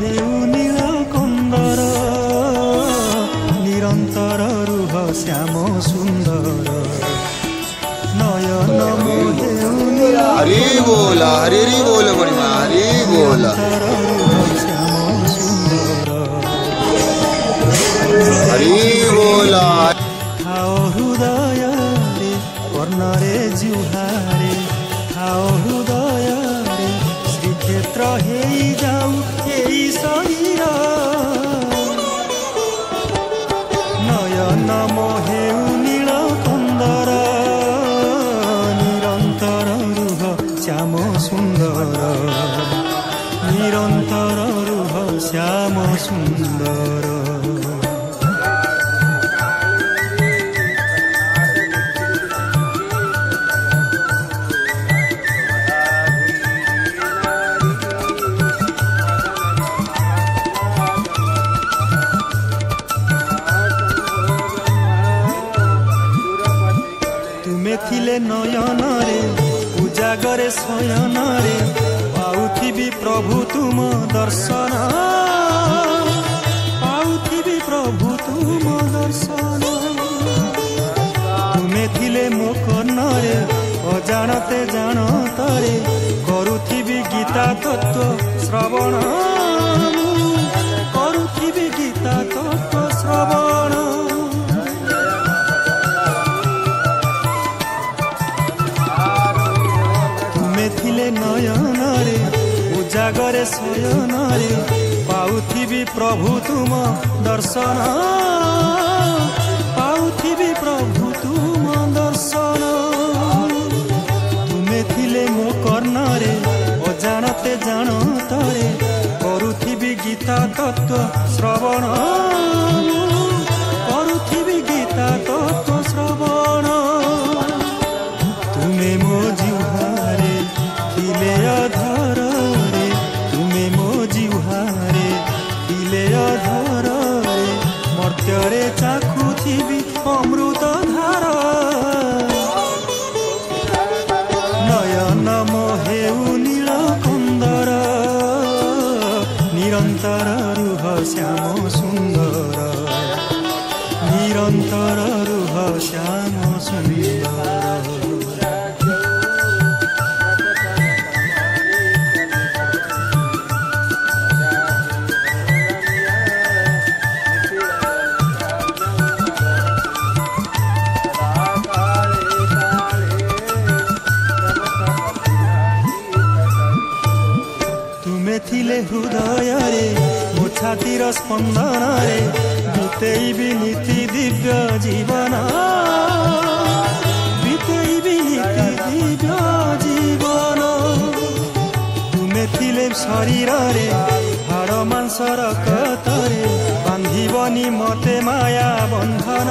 हेउ नील कंदर निरंतर रुह श्याम सुंदर नयन मोहेउ नील हरि बोल मणिमा हरि बोल श्याम सुंदर हरि बोल खाओ हृदय रे कर्ण रे जुहारे खाओ हृदय रे श्रीक्षेत्र हेई जाऊ हेई शरीर नयन मोहेउ नील कंदर निरंतर रुह श्याम सुंदर निरंतर रुह श्याम सुंदर नयन रे उजागरे शयन रे पाउथिबी प्रभु तुम दर्शन पाउथिबी प्रभु तुम दर्शन तुमे थिले मो कर्ण रे अजाणते जानतरे करुथिबी गीता तत्व श्रवण करुथिबी गीता तत्व श्रवण नयन रे उजागरे शयन रे पाउथिबी प्रभु तुम दर्शन पाउथिबी प्रभु तुम दर्शन तुमे थिले मो कर्ण रे अजाणते जानतरे करुथिबी गीता तत्व श्रवण करुथिबी गीता तत्व श्रवण तुमे मो जिह्वारे थिले अधर रे तुमे मो जिह्वारे थिले अधर रे मर्त्ୟରେ चाखुथिबी अमृत धार नयन मोहेउ नील कंदर निरंतर रुह श्याम सुंदर निरंतर रुह श्याम सुंदर थिले हृदय रे मो छातीर स्पंदन रे बीतेबी नीति दिव्य जीवन बीतेबी नीति दिव्य जीवन तुमे थिले शरीर रे हाड़ मांसर कतरे बांधिबनी मते माया बंधन